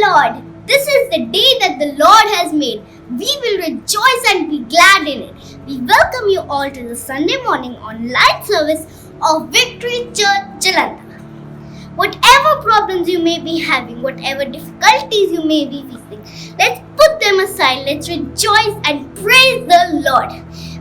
Lord. This is the day that the Lord has made. We will rejoice and be glad in it. We welcome you all to the Sunday morning online service of Victory Church Jalandhar. Whatever problems you may be having, whatever difficulties you may be facing, let's put them aside. Let's rejoice and praise the Lord.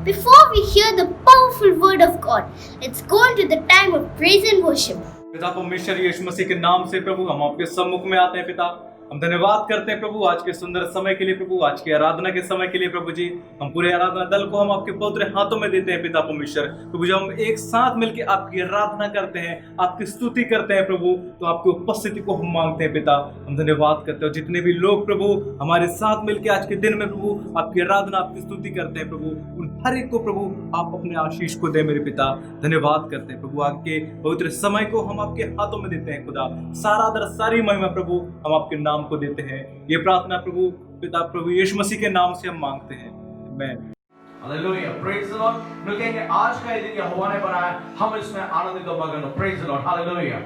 Before we hear the powerful word of God, let's go into the time of praise and worship. पिता परमेश्वर यीशु मसीह के नाम से प्रभु हम आपके सम्मुख में आते हैं। पिता हम धन्यवाद करते हैं प्रभु आज के सुंदर समय के लिए, प्रभु आज की आराधना के समय के लिए। प्रभु जी हम पूरे आराधना दल को हम आपके पवित्र हाथों में देते हैं। पिता परमेश्वर प्रभु जब हम एक साथ मिलकर आपकी आराधना करते हैं, आपकी स्तुति करते हैं प्रभु, तो आपकी उपस्थिति को हम मांगते हैं। पिता हम धन्यवाद करते हैं जितने भी लोग प्रभु हमारे साथ मिलकर आज के दिन में प्रभु आपकी आराधना आपकी स्तुति करते हैं प्रभु, उन हर एक को प्रभु आप अपने आशीष को दे मेरे पिता। धन्यवाद करते हैं प्रभु आपके पवित्र समय को हम आपके हाथों में देते हैं। खुदा सारा आदर सारी महिमा प्रभु हम आपके नाम को देते हैं। ये प्रार्थना प्रभु पिता प्रभु यीशु मसीह के नाम से हम मांगते हैं। आमीन। Hallelujah, praise the Lord. मिल कहेंगे आज का ये दिन यहोवा ने बनाया, हम इसमें आनंदित और मगन हो। Praise the Lord, hallelujah.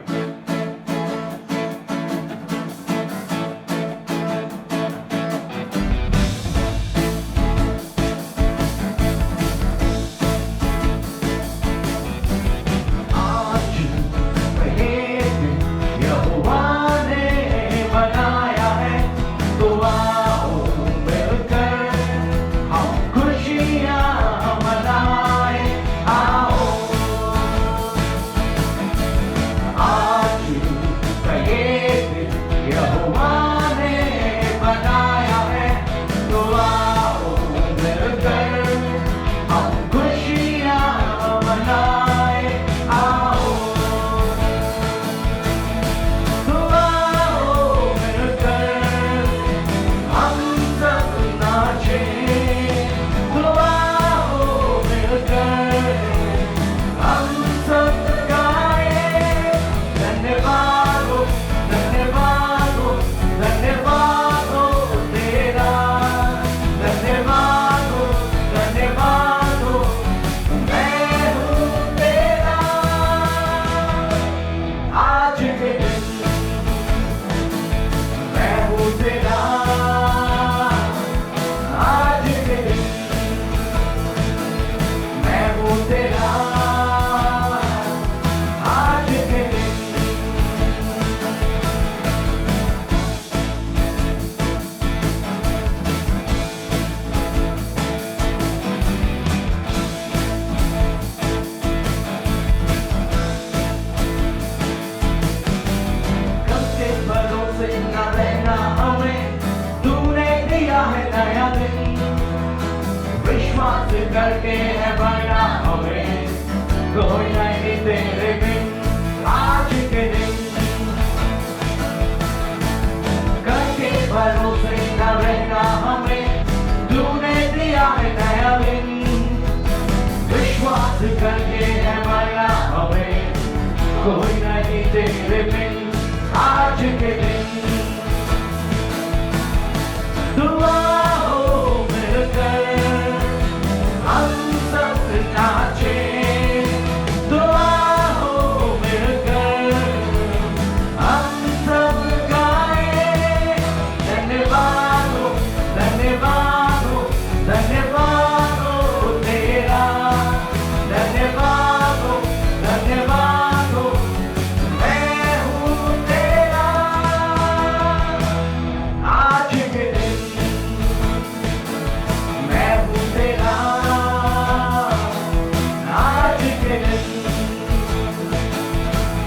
करके है बना हमें कोई नहीं तेरे बिन। आज के दिन करके भरोसे न रहना हमें, तूने दिया है नया दिन। विश्वास करके है बना हमें कोई नहीं तेरे बिन। आज के दिन दुआ हो मिलकर हम सब नाचे, दुआ हो मिलकर हम सब गाए। धन्यवाद हो, धन्यवाद हो, धन्यवाद हो तेरा। धन्यवाद हो, धन्यवाद हो, मैं हूँ तेरा। आज के दिन मैं हूँ तेरा। आज के दिन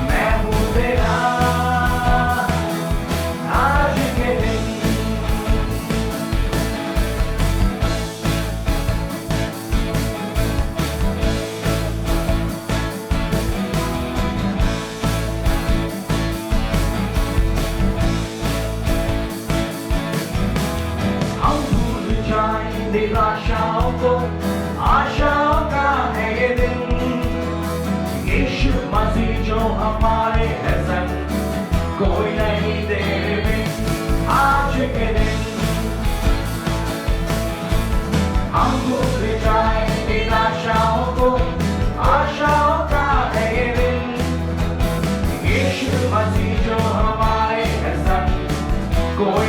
मैं हूँ तेरा। आज के दिन हम भूल जाएं निराशाओं को, आशाओं का है ये दिन। यीशु मसीह जो हमारे है संग, कोई नहीं तेरे बिन। आज के दिन हम भूल जाएं निराशाओं को, आशाओं का है ये दिन। यीशु मसीह जो हमारे है संग, कोई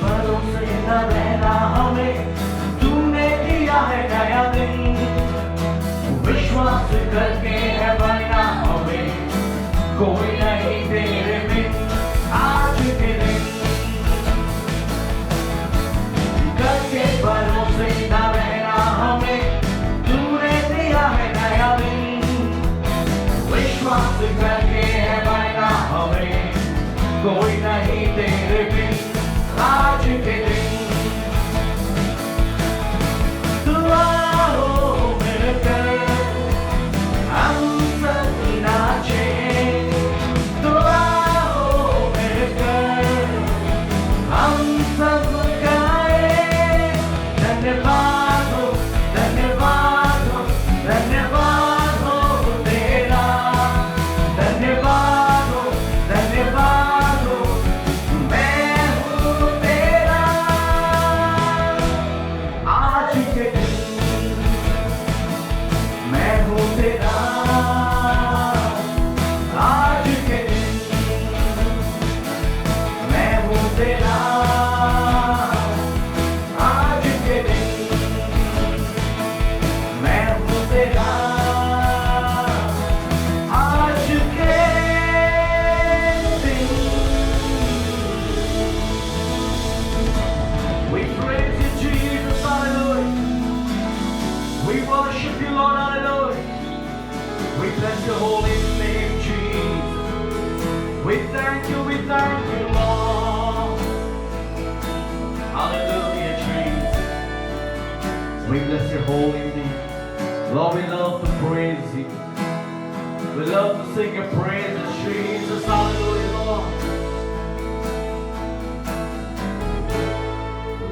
भरोसे न रहना हमें, तूने दिया है नया दिन, विश्वास करके है बढ़ना हमें, कोई नहीं तेरे बिन आज के दिन, करके भरोसे न रहना हमें, तूने दिया है नया दिन, विश्वास करके है बढ़ना हमें, कोई नहीं तेरे बिन आज के दिन। दुआ हो मिलकर हम सब नाचे, दुआ हो मिलकर हम सब गाए, धन्यवाद हो, धन्यवाद हो, धन्यवाद हो तेरा, धन्यवाद हो, धन्यवाद हो, मैं हूँ तेरा। आज के दिन मैं हूँ तेरा, आज के दिन मैं हूँ तेरा, आज के दिन मैं हूँ तेरा, आज के दिन। We praise you, Jesus, hallelujah. We worship you, Lord, hallelujah. We bless your holy name, Jesus. We thank you, Lord. Hallelujah, Jesus. We bless your holy name. Lord, we love to praise you. We love to sing your praises, Jesus. Hallelujah, Lord.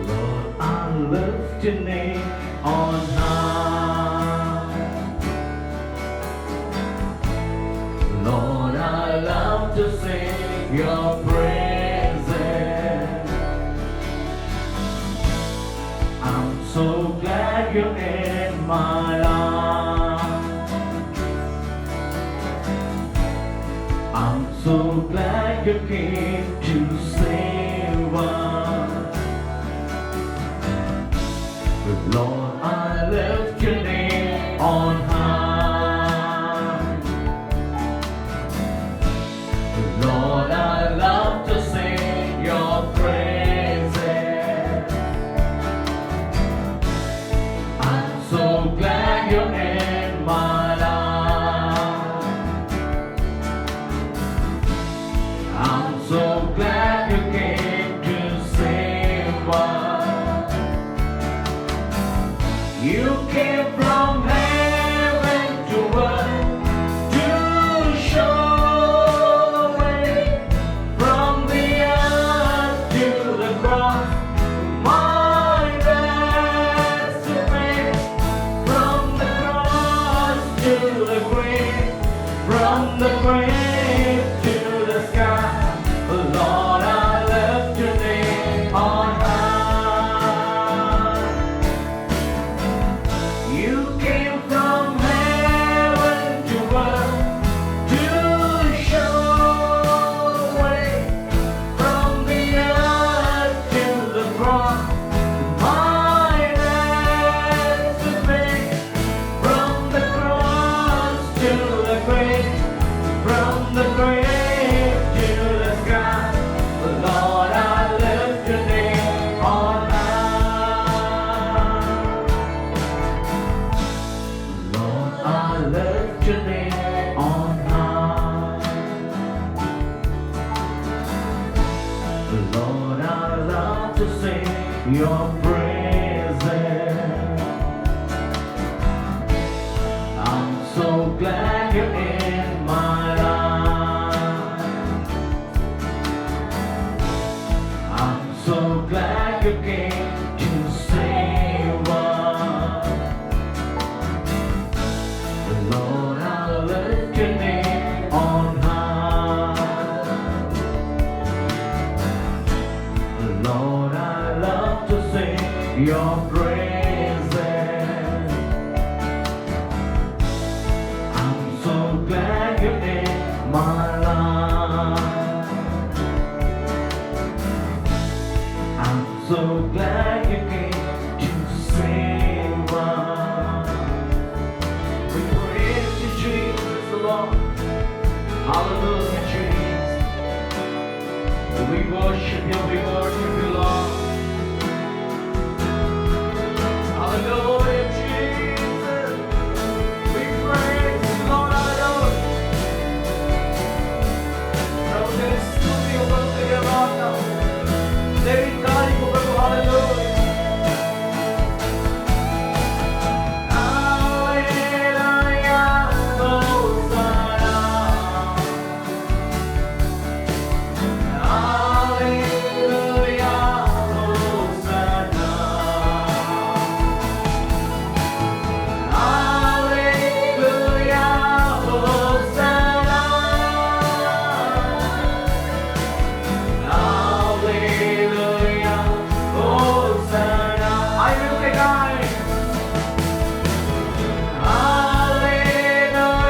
Lord, I lift your name on high. Lord, I love to sing your praises. I'm so glad you're in my life. I'm so glad you came to save us. Lord, I lift your name on high. Lord, I love to sing your praises. I'm so glad you're in my life. I'm so glad you came to save us. You came from heaven to earth to show the way, from the earth to the cross, my debts to pay, from the cross to the grave, from the grave to the sky. Lord, I lift your name on high. You came from heaven to earth to show the way, from the earth to the cross, my debts to pay, from the cross to the grave, from the grave to the sky. Lord, I lift your name on high. Lord, I lift your name on high. Lord, I love to sing your praises. I'm so glad you're in my life. I'm so glad you came to save us. Lord, I lift your name on high. Lord, I love to sing your praises. I'm so glad you're in my life. so glad you came to save us. We praise you, Jesus, the Lord. Hallelujah, Jesus. We worship you, Lord. Hallelujah, Jesus. We praise you, Lord. Hallelujah. प्रभु तेरी स्तुति हो, प्रभु तेरी आराधना हो, तेरी तारीफ हो, प्रभु। Hallelujah. Hallelujah, hosanna. Hallelujah, hosanna. Hallelujah, hosanna. Hallelujah, Hosanna. I will take I. Hallelujah,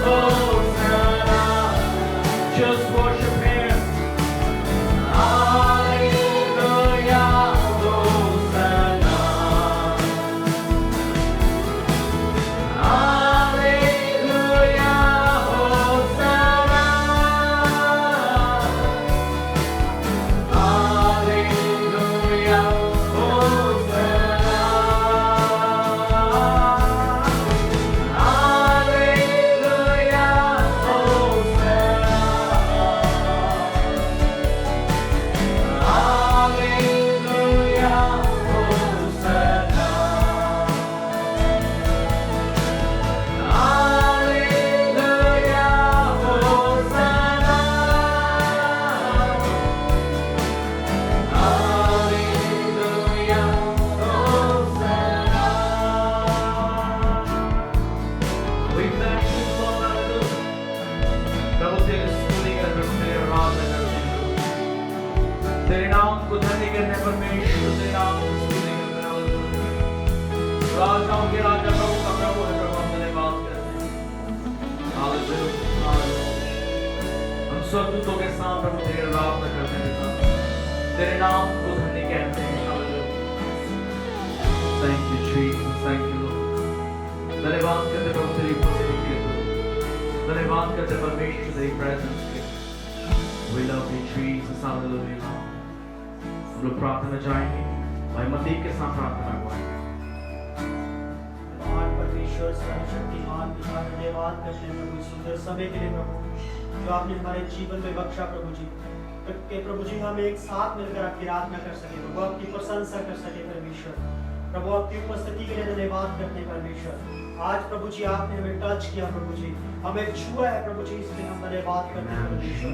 Hosanna. Just worship Him. Hallelujah, Hosanna. Hallelujah, Hosanna. Hallelujah, Hosanna. Hallelujah, Hosanna. Hallelujah, Hosanna. Hallelujah, Hosanna. Hallelujah, Hosanna. We thank you, Lord, hallelujah. प्रभु तेरी स्तुति कर, प्रभु तेरी आराधना करते हैं, प्रभु। तेरे नाम को धन्य करने परमेश्वर, तेरे नाम को स्तुति करते हैं, हालेलुया। राजाओं के राजा, प्रभु का प्रभु है, प्रभु हम धन्यवाद करते हैं। Hallelujah, hallelujah. हम स्वर्गदूतों के साथ प्रभु तेरी आराधना करते हैं, पिता। तेरे नाम को धन्य कहते हैं, hallelujah. Thank you, Jesus, thank you, Lord. धन्यवाद करते प्रभु तेरी उपस्थिति के लिए। धन्यवाद करते परमेश्वर तेरी presence के लिए। We love you, Jesus, hallelujah, Lord. हम लोग प्रार्थना जाएंगे, भाई मतीक के साथ प्रार्थना करेंगे। महान परमेश्वर सर्वशक्तिमान पिता, धन्यवाद करते हैं प्रभु इस सुंदर समय के लिए प्रभु, जो आपने हमारे जीवन में बख्शा प्रभु जी। कि प्रभु जी हम एक साथ मिलकर आपकी आराधना कर सके प्रभु, आपकी प्रशंसा कर सके परमेश्वर। प्रभु आपकी उपस्थिति के लिए धन्यवाद करते हैं परमेश्वर। आज प्रभु जी आपने हमें टच किया प्रभु जी, हमें छुआ है प्रभु जी, इसलिए हम धन्यवाद करते हैं परमेश्वर।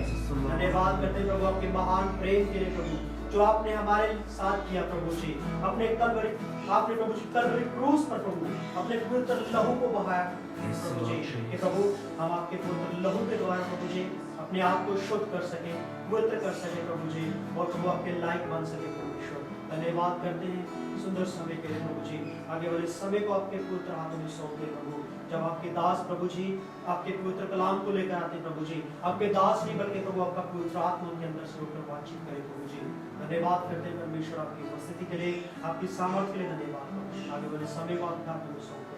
धन्यवाद करते हैं प्रभु आपके महान प्रेम के लिए प्रभु, जो आपने हमारे साथ किया प्रभु जी। अपने कलवरी, आपने प्रभु जी कलवरी क्रूस पर प्रभु अपने पवित्र लहू को बहाया प्रभु जी, कि प्रभु हम आपके पवित्र लहू के द्वारा प्रभु जी अपने आप को शुद्ध कर सके, पवित्र कर सके प्रभु जी, और प्रभु आपके लायक बन सके परमेश्वर। धन्यवाद करते हैं सुंदर समय के लिए प्रभु जी। आगे वाले समय को आपके पवित्र हाथों में सौंपते प्रभु, जब आपके दास प्रभु जी आपके पवित्र कलाम को लेकर आते प्रभु जी, आपके दास नहीं बल्कि प्रभु आपका पवित्र आत्मा उनके अंदर से होकर बातचीत करे प्रभु जी। धन्यवाद करते हैं परमेश्वर आपकी उपस्थिति के लिए, आपकी सामर्थ्य के लिए धन्यवाद। आगे वाले समय को आपके हाथों में सौंपते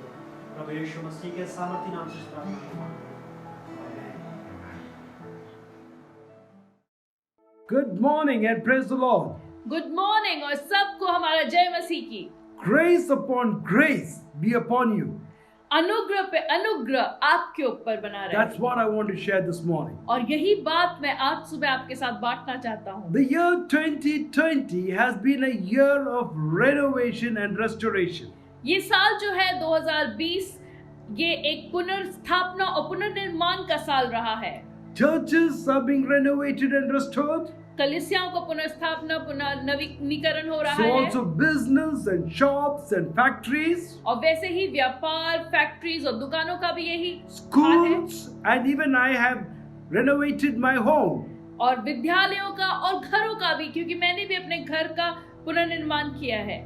प्रभु यीशु मसीह के सामर्थ्य नाम से प्रार्थना करते हैं। Good morning and praise the Lord. Good morning और सबको हमारा जय मसीह की। Grace upon grace be upon you. अनुग्रह पे अनुग्रह आपके ऊपर बना रहे। That's what I want to share this morning. और यही बात मैं आज सुबह आपके साथ बांटना चाहता हूँ। The year 2020 has been a year of renovation and restoration. ये साल जो है 2020 ये एक पुनर्स्थापना और पुनर्निर्माण का साल रहा है। Churches are being renovated and restored. कलीसियाओं का पुनर्स्थापना पुनर्नवीनीकरण हो रहा So है। also business and shops and factories, और वैसे ही व्यापार, फैक्ट्रीज और दुकानों का भी यही हाल है। schools, and even I have renovated my home. और विद्यालयों का और घरों का भी, क्योंकि मैंने भी अपने घर का पुनर्निर्माण किया है।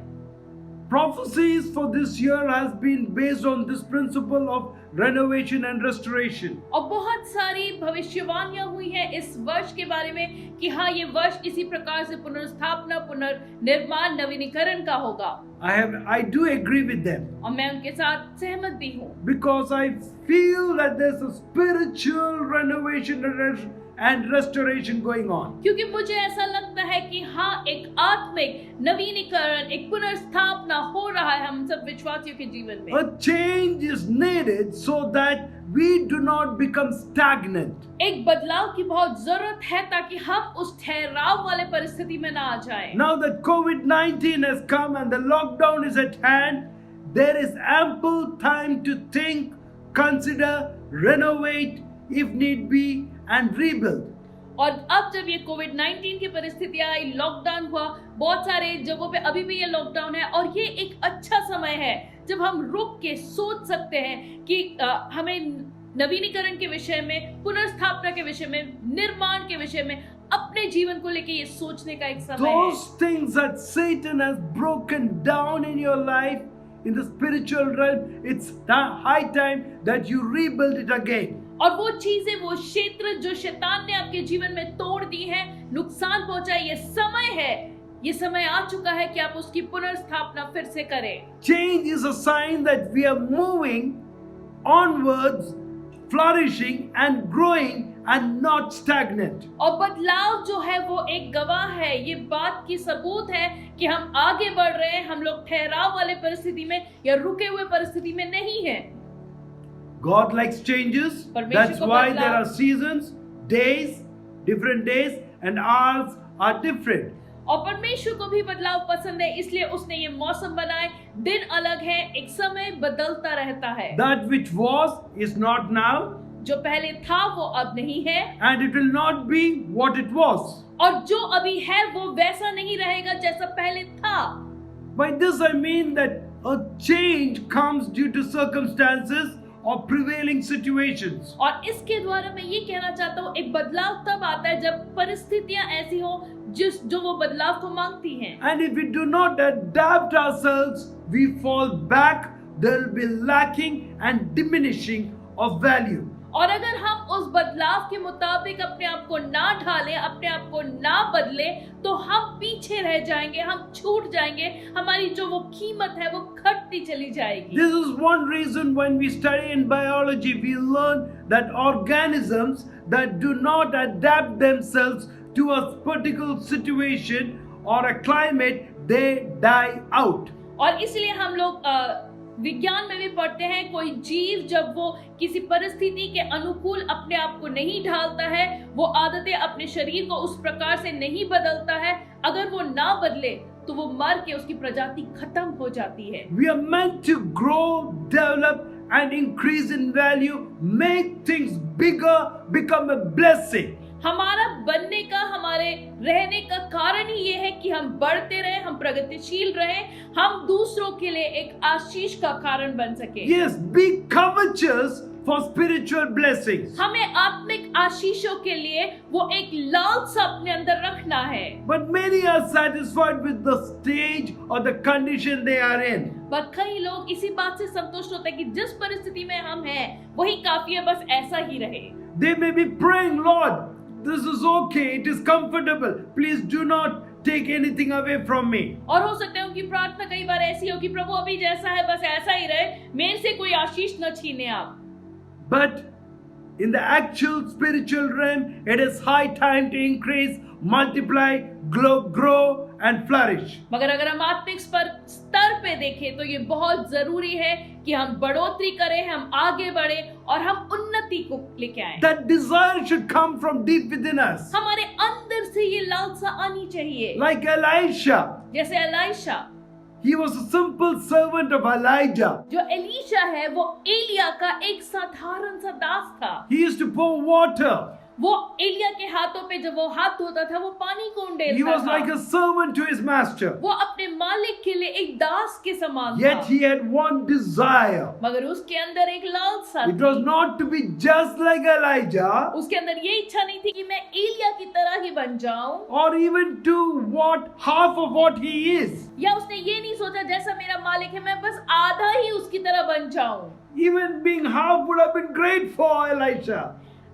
prophecies for this year has been based on this principle of renovation and restoration. और बहुत सारी भविष्यवाणियां हुई हैं इस वर्ष के बारे में कि हाँ, ये वर्ष इसी प्रकार से पुनर्स्थापना, पुनर्निर्माण, नवीनीकरण का होगा। I do agree with them और मैं उनके साथ सहमत भी हूँ, because I feel that there's a spiritual renovation and restoration going on. क्योंकि मुझे ऐसा लगता है कि हाँ, एक आत्मिक नवीनीकरण, एक पुनर्स्थापना हो रहा है हम सब विश्वासियों के जीवन में। A change is needed so that we do not become stagnant. एक बदलाव की बहुत जरूरत है ताकि हम उस ठहराव वाले परिस्थिति में ना आ जाएं। Now that COVID-19 has come and the lockdown is at hand, there is ample time to think, consider, renovate if need be and rebuild. और अब जब ये कोविड-19 की परिस्थिति आई, लॉकडाउन हुआ, बहुत सारे जगहों पे अभी भी ये लॉकडाउन है और ये एक अच्छा समय है जब हम रुक के सोच सकते हैं कि हमें नवीनीकरण के विषय में, पुनर्स्थापना के विषय में, निर्माण के विषय में, अपने जीवन को लेके ये सोचने का एक समय है। Those things that Satan has broken down in your life, in the spiritual realm, it's high time that you rebuild it again. और वो चीजें, वो क्षेत्र जो शैतान ने आपके जीवन में तोड़ दी है, नुकसान पहुंचा, ये समय है, ये समय आ चुका है कि आप उसकी पुनर्स्थापना फिर से करें। Change is a sign that we are moving onwards, flourishing and growing and not stagnant. और बदलाव जो है वो एक गवाह है, ये बात की सबूत है कि हम आगे बढ़ रहे हैं, हम लोग ठहराव वाले परिस्थिति में या रुके हुए परिस्थिति में नहीं हैं। God likes changes. That's why there are seasons, days, different days and hours are different. और परमेश्वर को भी बदलाव पसंद है, इसलिए उसने ये मौसम बनाए, दिन अलग है, एक समय बदलता रहता है। That which was is not now. जो पहले था वो अब नहीं है। And it will not be what it was. और जो अभी है वो वैसा नहीं रहेगा जैसा पहले था। By this I mean that a change comes due to circumstances or prevailing situations. और इसके द्वारा मैं ये कहना चाहता हूँ, एक बदलाव तब आता है जब परिस्थितियां ऐसी हो जो वो बदलाव को मांगती हैं। And if we do not adapt ourselves, we fall back. There will be lacking and diminishing of value. और अगर हम उस बदलाव के मुताबिक अपने आप को ना ढालें, अपने आप को ना बदलें, तो हम पीछे रह जाएंगे, हम छूट जाएंगे, हमारी जो वो कीमत है वो घटती चली जाएगी। This is one reason when we study in biology, we learn that organisms that do not adapt themselves to a particular situation or a climate, they die out. और इसलिए हम लोग विज्ञान में भी पढ़ते हैं, कोई जीव जब वो किसी परिस्थिति के अनुकूल अपने आप को नहीं ढालता है, वो आदतें अपने शरीर को उस प्रकार से नहीं बदलता है, अगर वो ना बदले तो वो मर के उसकी प्रजाति खत्म हो जाती है। We are meant to grow, develop and increase in value, make things bigger, become a blessing. हमारा बनने का, हमारे रहने का कारण ही ये है कि हम बढ़ते रहे, हम प्रगतिशील रहे, हम दूसरों के लिए एक आशीष का कारण बन सके। Yes, be covetous for spiritual blessings. हमें आत्मिक आशीषों के लिए वो एक लालसा अपने अंदर रखना है। But many are satisfied with the stage or the condition they are in. पर कई लोग इसी बात से संतुष्ट होते हैं कि जिस परिस्थिति में हम हैं वही काफी है, बस ऐसा ही रहे। They may be praying, Lord, this is okay, it is comfortable. Please do not take anything away from me. और हो सकता है उनकी प्रार्थना कई बार ऐसी हो कि प्रभु अभी जैसा है बस ऐसा ही रहे, मेरे से कोई आशीष न छीने आप। But in the actual spiritual realm, it is high time to increase, multiply, grow and flourish. मगर अगर हम आत्मिक स्तर पे देखें तो ये बहुत जरूरी है कि हम बढ़ोतरी करें, हम आगे बढ़े और हम उन्नति को लेके आए। That desire should come from deep within us. हमारे अंदर से ये लालसा आनी चाहिए। Like Elisha, जैसे Elisha, he was a simple servant of Elijah. जो एलीशा है वो एलिया का एक साधारण सा दास था। He used to pour water. वो एलिया के हाथों पे जब वो हाथ धोता था वो पानी को He उंडेलता was था। like a servant to his master. वो अपने मालिक के लिए एक दास के समान Yet था, he had one desire. मगर उसके अंदर एक लालसा It was थी। not to be just like Elijah, उसके अंदर ये इच्छा नहीं थी कि मैं एलिया की तरह ही बन जाऊं, or even to what half of what he is. या उसने ये नहीं सोचा जैसा मेरा मालिक है मैं बस आधा ही उसकी तरह बन जाऊं। Even being half would have been great for Elisha.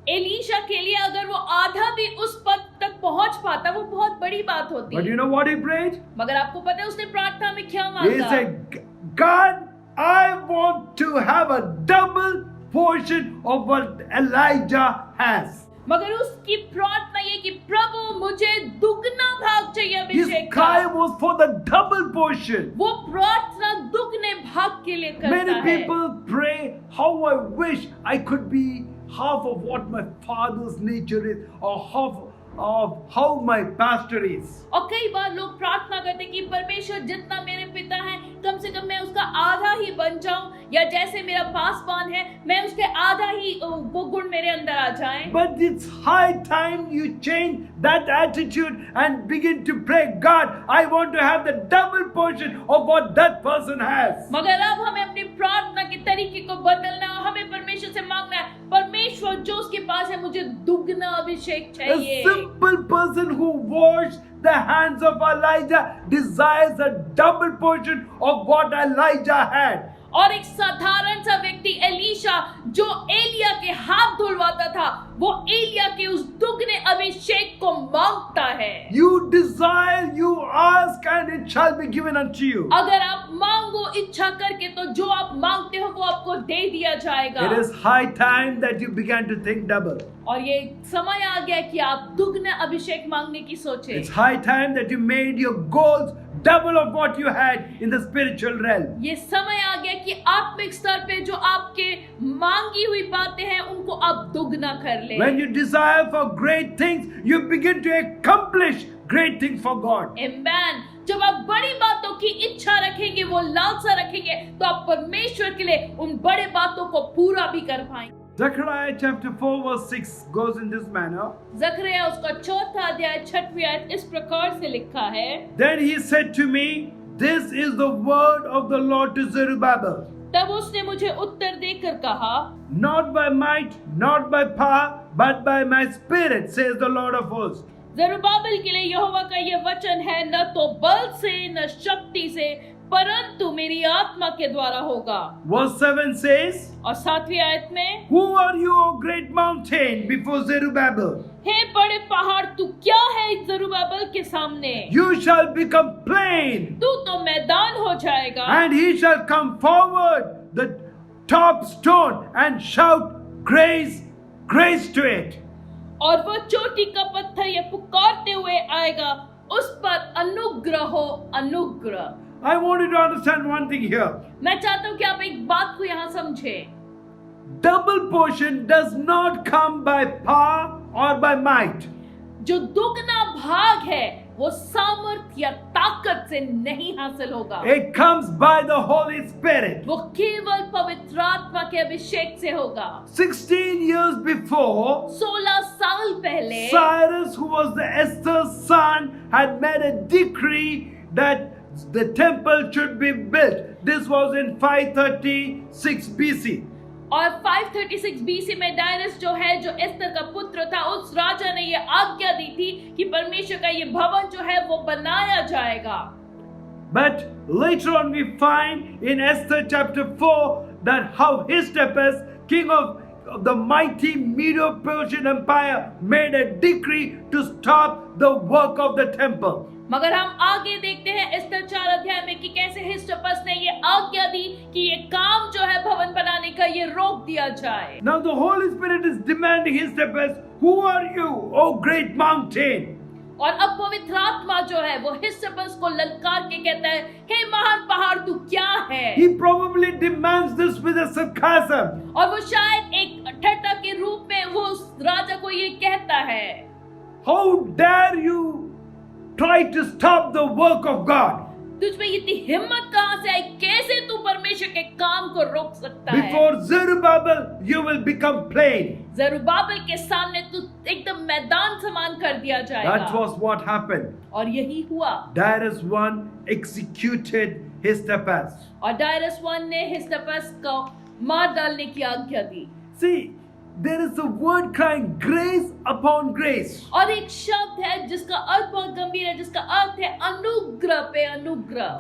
Elisha के लिए अगर वो आधा भी उस पद तक पहुंच पाता वो बहुत बड़ी बात होती। But you know what he prayed? मगर आपको पता है उसने प्रार्थना में क्या He मांगा? said, God, I want to have a double portion of what Elijah has. मगर उसकी प्रार्थना ये कि प्रभु मुझे दुगना भाग चाहिए His अभिषेक cry का। was for the double portion. वो प्रार्थना दुगने भाग के लिए करता Many है। people pray, how I wish I could be half of what my father's nature is, or half of how my pastor is. और कई बार लोग प्रार्थना करते हैं कि परमेश्वर जितना मेरे पिता हैं कम से कम मैं उसका आधा ही बन जाऊं, या जैसे मेरा पासवान है मैं उसके आधा ही वो गुण मेरे अंदर आ जाएं। But it's high time you change that attitude and begin to pray, God, I want to have the double portion of what that person has. मगर अब हमें अपनी प्रार्थना के तरीके को बदलना है, हमें परमेश्वर से मांगना है, परमेश्वर जो उसके पास है मुझे दुगना अभिषेक A चाहिए। simple person who washed the hands of Elijah desires a double portion of what Elijah had. और एक साधारण सा व्यक्ति एलीशा जो एलिया के हाथ धुलवाता था वो एलिया के उस दुगने अभिषेक को मांगता है। You desire, you ask, and it shall be given unto you. अगर आप मांगो इच्छा करके तो जो आप मांगते हो वो आपको दे दिया जाएगा। It is high time that you began to think double. और ये समय आ गया कि आप दुगना अभिषेक मांगने की सोचें। It's high time that you made your goals double of what you had in the spiritual realm. ये समय आ गया कि आत्मिक स्तर पे जो आपके मांगी हुई बातें हैं उनको आप दुगना कर ले। When you desire for great things, you begin to accomplish great things for God. Amen. जब आप बड़ी बातों की इच्छा रखेंगे, वो लालसा रखेंगे, तो आप परमेश्वर के लिए उन बड़े बातों को पूरा भी कर पाएंगे। Zechariah chapter 4 verse 6 goes in this manner. जकरिया उसका 4था अध्याय 6वीं आयत इस प्रकार से लिखा है। Then he said to me, this is the word of the Lord to Zerubbabel. तब उसने मुझे उत्तर देकर कहा, Not by might, not by power, but by my spirit, says the Lord of hosts. जरुब्बाबिल के लिए यहोवा का यह वचन है, न तो बल से न शक्ति से परंतु मेरी आत्मा के द्वारा होगा। Verse 7 says, और 7वीं आयत में, Who are you, O great mountain, before Zerubbabel? हे बड़े पहाड़ तू क्या है जरुब्बाबिल के सामने? You shall become plain, तू तो मैदान हो जाएगा। and he shall come forward, the top stone, and shout, grace, grace to it. और वह चोटी का पत्थर ये पुकारते हुए आएगा, उस पर अनुग्रह हो अनुग्रह। I want you to understand one thing here. मैं चाहता हूँ कि आप एक बात को यहाँ समझें। Double portion does not come by power or by might. जो दुगना भाग है वो सामर्थ्य या ताकत से नहीं हासिल होगा, It comes by the Holy Spirit. वो केवल पवित्र आत्मा के अभिषेक से होगा। 16 years before, 16 साल पहले Cyrus, who was the Esther's son, had made a decree that the temple should be built. This was in 536 BC. और 536 BC में डायरस जो है, जो एस्तर का पुत्र था, उस राजा ने ये आज्ञा दी थी कि परमेश्वर का ये भवन जो है वो बनाया जाएगा। But later on we find in Esther chapter 4 that how Hystapus, king of the mighty Medo-Persian Empire, made a decree to stop the work of the temple. मगर हम आगे देखते हैं एस्तर 4 अध्याय में कि कैसे हिस्टोपस ने ये आज्ञा दी कि ये काम जो है भवन बनाने का ये रोक दिया जाए। Now the Holy Spirit is demanding Hystapus, who are you, O great mountain? और अब पवित्र आत्मा जो है वो हिस्टोपस को ललकार के कहता है, हे महान पहाड़ तू क्या है? He probably demands this with a sarcasm. और वो शायद एक ठट्ठा के रूप में वो उस राजा को ये कहता है, How dare you try to stop the work of God? तुझ में इतनी हिम्मत कहां से आई? कैसे तू परमेश्वर के काम को रोक सकता है? Before Zerubbabel, you will become plain. जरुब्बाबिल के सामने तू एकदम मैदान समान कर दिया That जाएगा। was what happened. और यही हुआ। Darius I executed Histapus. और डायरस वन ने हिस्टपस को मार डालने की आज्ञा दी। See, there is a word crying grace upon grace. और एक शब्द है जिसका अर्थ बहुत गंभीर है, जिसका अर्थ है अनुग्रह पे अनुग्रह।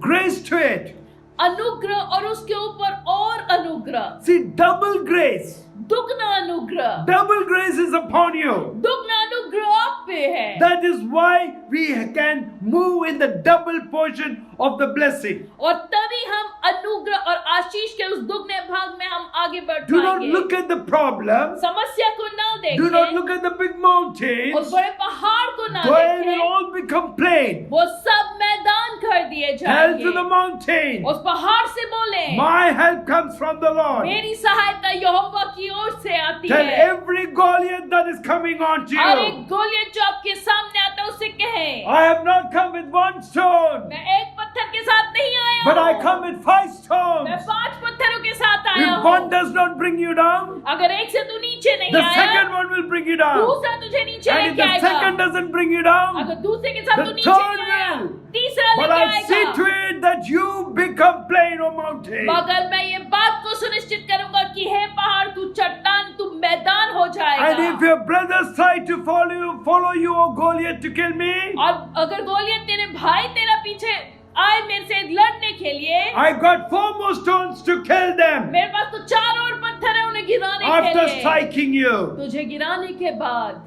Grace to it. अनुग्रह और उसके ऊपर और अनुग्रह, See, double grace. दुगना अनुग्रह। Double grace is upon you. दुगना अनुग्रह आप पे है। That is why we can move in the double portion of the blessing. और तभी हम अनुग्रह और आशीष के उस दुगने भाग में हम आगे बढ़ Do not पाएंगे। look at the problem. समस्या को ना Do not देखें look at the big और mountains. बड़े पहाड़ को ना They will देखें, all become plain. वो सब मैदान कर दिए Tell to the जाएंगे। mountain, उस पहाड़ से बोले, my help comes from the Lord. मेरी सहायता यहोवा की ओर से आती Tell है। every Goliath that is coming on to और you, एक गोलियत जो आपके सामने आता है उससे कहें, I have not come with one stone, मैं एक पत्थर के साथ नहीं आया but I हूँ, come with 5 मैं stones. 5 पत्थरों के साथ आया If one हूँ। does not bring you down, अगर एक से तू नीचे नहीं the आया, second one will bring you down. दूसरा तुझे नीचे And if लेके the second आएगा। doesn't bring you down, अगर दूसरे के साथ the तू नीचे third नहीं आया, will. तीसरा but लेके I'll see to आएगा। it that you become plain, O mountain. मगर मैं ये बात को सुनिश्चित करूंगा कि हे पहाड़ तू चट्टान तू मैदान हो And if जाएगा। your brothers try to follow you, O Goliath, to kill me, और अगर गोलियत तेरे भाई तेरा पीछे आए मेरे से लड़ने के लिए, I got 4 more stones to kill them मेरे पास तो 4 और पत्थर है उन्हें गिराने के after लिए। striking you. तुझे गिराने के बाद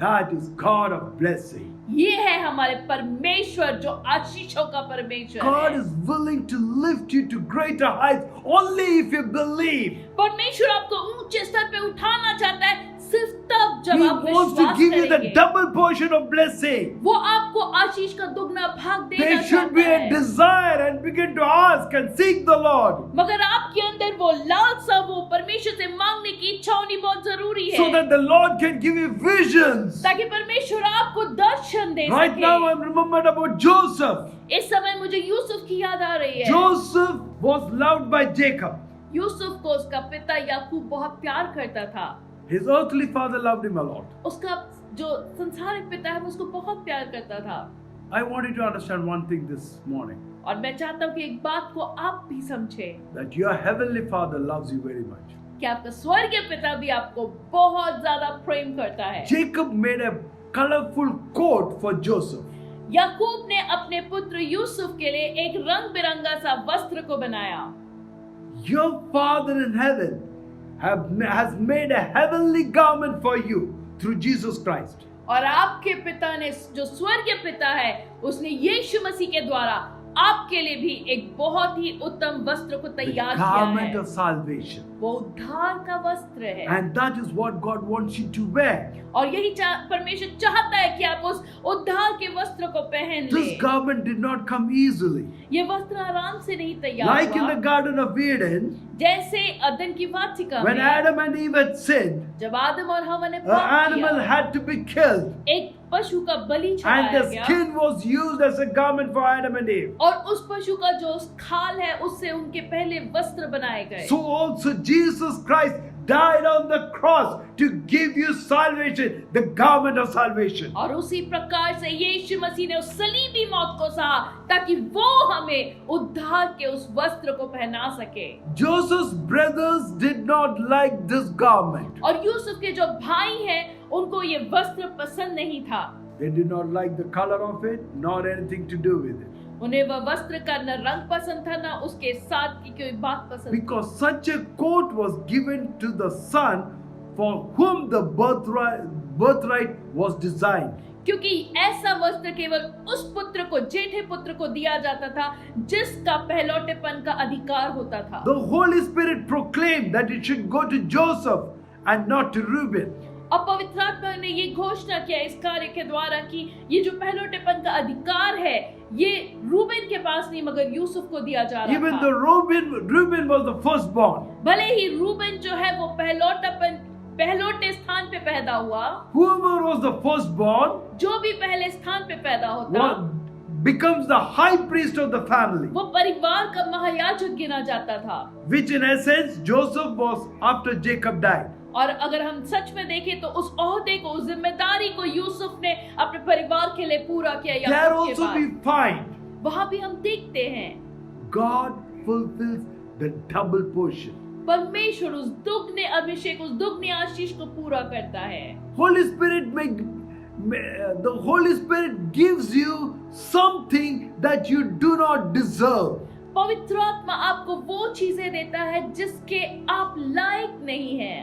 That is God of blessing. ये है हमारे परमेश्वर जो आशीषों का परमेश्वर God है। is willing to lift you to greater heights only if you believe. परमेश्वर आपको ऊंचे स्तर पे उठाना चाहता है सिर्फ तब जब He आप wants to विश्वास give you the करेंगे। double portion of blessing. वो आपको आशीष का दुगना भाग देना There should be चाहता a है। desire and begin to ask and seek the Lord मगर आपके अंदर वो लालसा, वो परमेश्वर से मांगने की इच्छा होनी बहुत जरूरी है, so that the Lord can give you visions. ताकि परमेश्वर आपको दर्शन दे Right सके। now I'm remembered about Joseph. इस समय मुझे यूसुफ की याद आ रही है। Joseph was loved by Jacob. Yusuf को उसका पिता याकूब बहुत प्यार करता था। His earthly father loved him a lot. उसका जो संसारिक पिता है वो उसको बहुत प्यार करता था। I want you to understand one thing this morning, और मैं चाहता हूँ कि एक बात को आप भी समझें that your heavenly father loves you very much. कि आपका स्वर्गीय पिता भी आपको बहुत ज्यादा प्रेम करता है। Jacob made a colorful coat for Joseph. याकूब ने अपने पुत्र यूसुफ के लिए एक रंग बिरंगा सा वस्त्र को बनाया। Your father in heaven has made a heavenly garment for you through Jesus Christ. और आपके पिता ने, जो स्वर्गीय पिता है, उसने यीशु मसीह के द्वारा आपके लिए भी एक बहुत ही उत्तम वस्त्र को The तैयार किया garment है। of salvation. वो उद्धार का वस्त्र है। And that is what God wants you to wear. और यही परमेश्वर चाहता है कि आप उस उद्धार के वस्त्र को पहन This लें। garment did not come easily. ये वस्त्र आराम से नहीं तैयार Like in हुआ। the Garden of Eden, जैसे अदन की वाटिका when में Adam and Eve had sinned, जब आदम और हवा ने an पाप animal किया, had to be killed. एक पशु का बलि And चढ़ाया the गया skin was used as a garment for Adam and Eve. और उस पशु का जो खाल है उससे उनके पहले वस्त्र बनाए गए। So also Jesus Christ died on the cross to give you salvation, the garment of salvation. और उसी प्रकार से यीशु मसीह ने उस सलीबी मौत को सहा ताकि वो हमें उद्धार के उस वस्त्र को पहना सके। Joseph's brothers did not like this garment. और यूसुफ के जो भाई हैं उनको ये वस्त्र पसंद नहीं था। They did not like the color of it, nor anything to do with it. उन्हें वह वस्त्र का न रंग पसंद था न उसके साथ की कोई बात पसंद थी। Because such a coat was given to the son for whom the birthright was designed. क्योंकि ऐसा वस्त्र केवल उस पुत्र को, जेठे पुत्र को दिया जाता था जिसका पहलौटेपन का अधिकार होता था। The Holy Spirit proclaimed that it should go to Joseph and not to Reuben. अब पवित्र आत्मा ने ये घोषणा किया इस कार्य के द्वारा कि ये जो पहलौटेपन का अधिकार है ये रूबेन के पास नहीं मगर यूसुफ को दिया जा रहा Even था। though Reuben was the firstborn. भले ही रूबेन जो है वो पहलौटे स्थान पे पैदा हुआ, Whoever was the firstborn जो भी पहले स्थान पे पैदा होता becomes the high priest of the family, वो परिवार का महायाजक गिना जाता था। which in essence Joseph was after Jacob died. और अगर हम सच में देखें तो उस ओहदे को, उस जिम्मेदारी को यूसुफ ने अपने परिवार के लिए पूरा किया। There याकूब के also बाद we find वहां भी हम देखते हैं God fulfills the double portion. परमेश्वर उस दुगने अभिषेक, उस दुगनी आशीष को पूरा करता है। The Holy Spirit gives you something that you do not deserve. पवित्र आत्मा आपको वो चीजें देता है जिसके आप लायक नहीं हैं।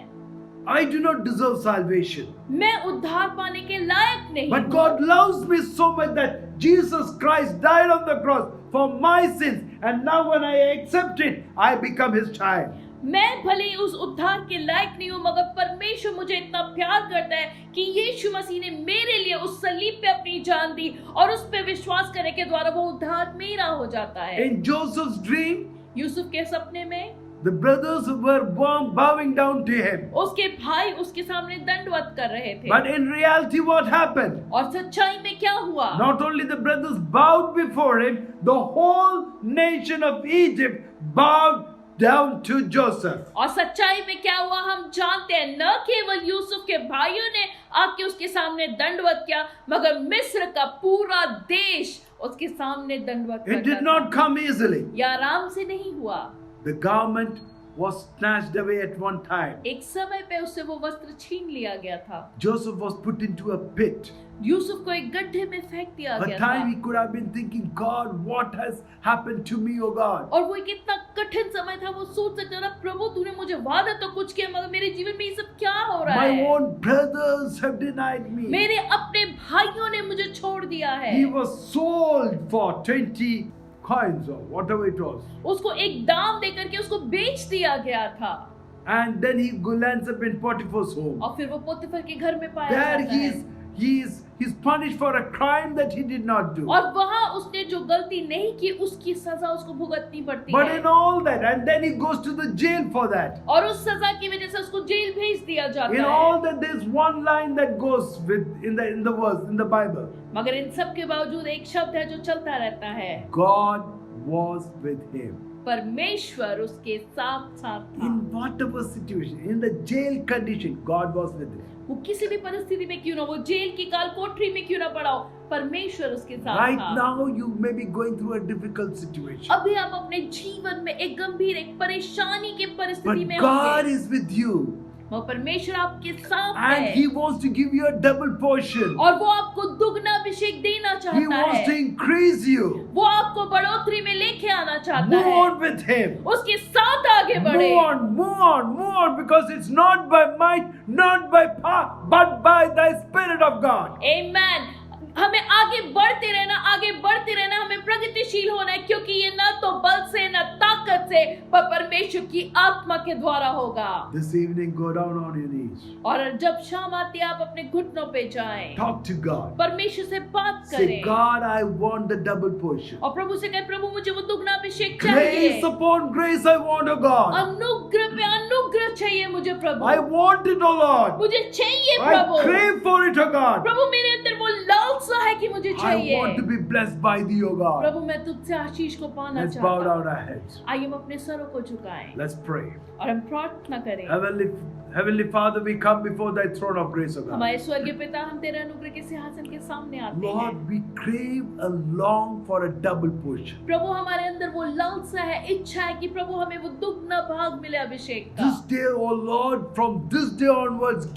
I do not deserve salvation. मैं उद्धार पाने के लायक नहीं But हूँ। God loves me so much that Jesus Christ died on the cross for my sins, and now when I accept it, I become His child. मैं भले ही उस उद्धार के लायक नहीं हूँ, मगर परमेश्वर मुझे इतना प्यार करता है कि यीशु मसीह ने मेरे लिए उस सलीब पे अपनी जान दी और उस पे विश्वास करने के द्वारा वो उद्धार मेरा हो जाता है। In Joseph's dream, यूसुफ के सपने में the brothers were bowing down to him. उसके भाई उसके सामने दंडवत कर रहे थे। But in reality, what happened? और सच्चाई में क्या हुआ? Not only the brothers bowed before him, the whole nation of Egypt bowed down to Joseph. और सच्चाई में क्या हुआ हम जानते हैं। न केवल यूसुफ के भाइयों ने आके उसके सामने दंडवत किया, मगर मिस्र का पूरा देश उसके सामने दंडवत It करता did था। not come easily. यह आराम से नहीं हुआ। The garment was snatched away at one time. एक समय पे उससे वो वस्त्र छीन लिया गया था। Joseph was put into a pit. Yusuf को एक गड्ढे में फेंक दिया A गया time he था। could have been thinking, God, what has happened to me, oh God? और वो एक इतना कठिन समय था, वो सोच सकता था, प्रभु तूने मुझे वादा तो कुछ किया, मगर मेरे जीवन में ये सब क्या हो रहा My है? own brothers have denied me. मेरे अपने भाइयों ने मुझे छोड़ दिया है। He was sold for 20 coins or whatever it was. उसको एक दाम देकर के उसको बेच दिया गया था। And then he lands up in Potiphar's home. और फिर वो पोतीफर के घर में पाया There जाता है। he's punished for a crime that he did not do. और वहाँ उसने जो गलती नहीं की उसकी सजा उसको भुगतनी पड़ती But है। in all that, and then he goes to the jail for that. और उस सजा की वजह से उसको जेल भेज दिया जाता In है। all that, there's one line that goes with in the verse in the Bible. मगर इन सब के बावजूद एक शब्द है जो चलता रहता है, God was with him. परमेश्वर उसके साथ साथ था। In whatever situation, in the jail condition, God was with him. वो किसी भी परिस्थिति में क्यों ना, वो जेल की काल कोठरी में क्यों ना पड़ा हो, परमेश्वर उसके साथ Right था। now, you may be going through a difficult situation. अभी आप अपने जीवन में एक गंभीर, एक परेशानी की परिस्थिति But में God होंगे, is with you. वो परमेश्वर आपके साथ And है He wants to give you a double portion. और वो आपको दुगना अभिषेक देना He चाहता wants to है। increase you. वो आपको बढ़ोतरी में लेके आना चाहता Move है। on with Him. उसके साथ आगे बढ़े। Move on, because it's not by might, not by power, but by the Spirit of God. Amen. हमें आगे बढ़ते रहना, हमें प्रगतिशील होना है, क्योंकि ये न तो बल से न ताकत से, पर परमेश्वर की आत्मा के द्वारा होगा। This evening, go down on your knees. और जब शाम आती है आप अपने घुटनों पे जाएं, Talk to God. परमेश्वर से बात Say, करें God, I want the double portion. और प्रभु से कहें, प्रभु मुझे वो दुगना अभिषेक चाहिए। Grace upon grace, I want, oh God. अनुग्रह पे अनुग्रह चाहिए मुझे प्रभु। I want it, oh Lord. मुझे चाहिए I Prabhu. crave for it, oh God. प्रभु मेरे अंदर वो लालसा है कि मुझे I चाहिए। want to be blessed by thee, oh God. प्रभु मैं तुझसे आशीष को पाना Let's bow चाहता हूँ। down our heads. आइए हम अपने सरों को झुकाएं Let's pray. और हम प्रार्थना करें। Heavenly Father, we come before thy throne of grace, oh God. हमारे स्वर्गीय पिता, हम तेरे अनुग्रह के सिंहासन के सामने आते हैं। Lord, we crave a long for a double portion. प्रभु हमारे अंदर वो लालसा है, इच्छा है कि प्रभु हमें वो दुगना भाग मिले अभिषेक का। This day, oh Lord, from this day onwards,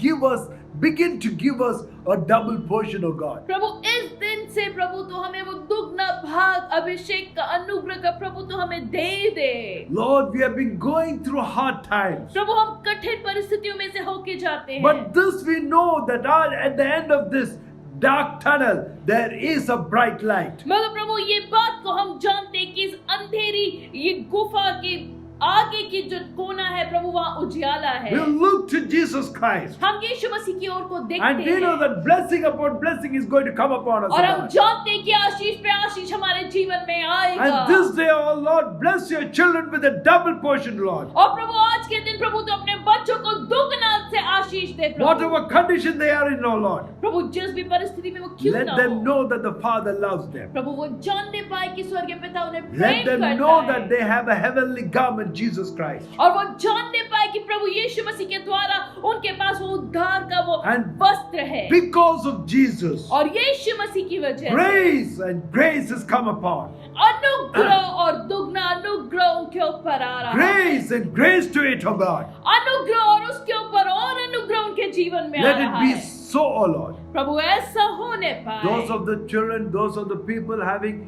begin to give us a double portion, oh God. प्रभु इस दिन से प्रभु तो हमें वो दुगना भाग अभिषेक का, अनुग्रह का प्रभु तो हमें दे। Lord, we have been going through hard times. प्रभु हम कठिन परिस्थितियों में से होके जाते हैं, But this we know that at the end of this dark tunnel, there is a bright light. मगर प्रभु ये बात को हम जानते हैं कि इस अंधेरी ये गुफा के आगे की जो कोना है प्रभु वहाँ उजियाला है। We'll look to Jesus Christ. हम यीशु मसीह की ओर को And देखते we know हैं that blessing upon blessing is going to come upon us. और हम Lord. जानते हैं कि आशीष पे आशीष हमारे जीवन में आएगा। And this day, oh Lord, bless your children with a double portion, Lord. और प्रभु आज के दिन प्रभु तो अपने बच्चों को दुगना से आशीष दे प्रभु। Whatever condition they are in, oh Lord, प्रभु जिस भी परिस्थिति में वो क्यों let ना them हो, know that the Father loves them. प्रभु वो जानने पाए कि स्वर्गीय पिता उन्हें Let प्रेम them करता know है that they have a heavenly garment, Jesus Christ. और वो जानने पाए कि प्रभु यीशु मसीह के द्वारा उनके पास वो उद्धार का वो And वस्त्र है because of Jesus, और यीशु मसीह की वजह से grace and grace has come upon. अनुग्रह और दुगना अनुग्रह उनके ऊपर आ रहा है। Grace and grace to it, oh God. अनुग्रह और उसके ऊपर और अनुग्रह उनके जीवन में आ Let रहा it be है। so, oh Lord. प्रभु ऐसा होने पाए। Those of the children, those of the people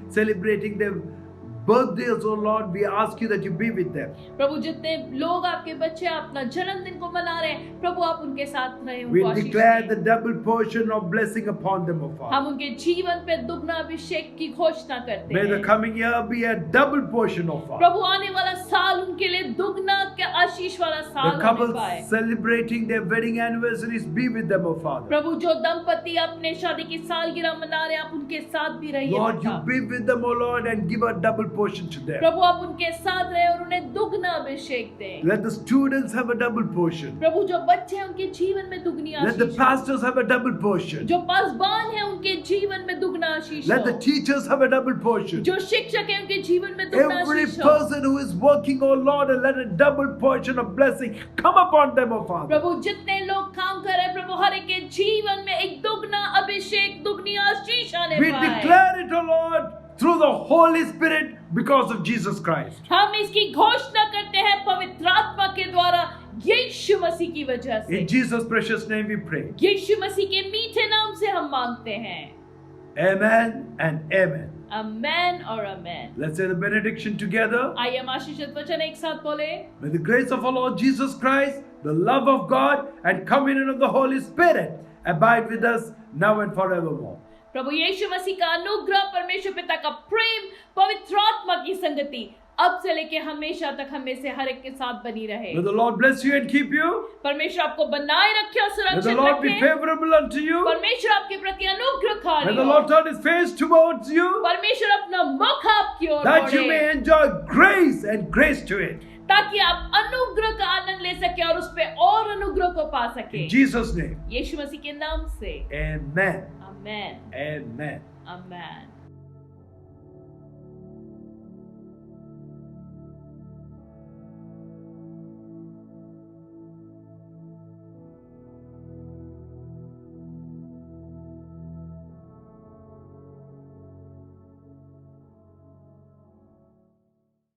celebrating their birthdays, oh Lord, we ask you that you be with them. प्रभु जितने लोग आपके बच्चे अपना जन्मदिन को मना रहे हैं प्रभु आप उनके साथ रहे We उनको आशीष declare दें। the double portion of blessing upon them, oh Father. हम उनके जीवन पे दुगना अभिषेक की घोषणा करते May the हैं। coming year be a double portion, oh Father. प्रभु आने वाला साल उनके लिए दुगना के आशीष वाला साल The होने couples पाए। celebrating their wedding anniversaries, be with them, oh Father. प्रभु जो दंपति अपने शादी की सालगिरह मना रहे हैं आप उनके साथ भी रहिए Lord, you पिता। be with them, oh Lord, and give a double portion to them. प्रभु आप उनके साथ रहे और उन्हें दुगना अभिषेक दें। Let the students have a double portion. प्रभु जो बच्चे हैं उनके जीवन में दुगनी Let the आशीष हो। pastors have a double portion. जो पासबान है उनके जीवन में दुगना आशीष Let the हो। teachers have a double portion. जो शिक्षक है उनके जीवन में दुगना Every आशीष हो। person who is working, oh Lord, and let a double portion of blessing come upon them, oh Father. प्रभु जितने लोग काम कर रहे हैं प्रभु हर एक के जीवन में एक दुगना अभिषेक दुगनी आशीष आने We पाए। declare it, oh Lord, through the Holy Spirit because of Jesus Christ. हम इसकी घोषणा करते हैं पवित्र आत्मा के द्वारा यीशु मसीह की वजह से। In Jesus' precious name we pray. यीशु मसीह के मीठे नाम से हम मांगते हैं। Amen and amen. अमेन और amen. Let's say the benediction together. आइए हम आशीषित वचन एक साथ बोले। May the grace of our Lord Jesus Christ, the love of God, and communion of the Holy Spirit abide with us now and forevermore. प्रभु यीशु मसीह का अनुग्रह परमेश्वर पिता का प्रेम पवित्र आत्मा की संगति अब से लेके हमेशा तक हमें से हर एक के साथ बनी रहे। May the Lord bless you and keep you. परमेश्वर आपको बनाए रखे और May the सुरक्षित Lord be रखे। favorable unto you. परमेश्वर आपके प्रति May अनुग्रहकारी the हो। Lord turn his face towards you, परमेश्वर अपना मुख आपकी ओर that you may मोड़े enjoy grace and grace to it. ताकि आप अनुग्रह का आनंद ले सके और उस पे और अनुग्रह को पा सके। In Jesus' name. यीशु मसीह के नाम से Amen. आमेन Amen. आमेन।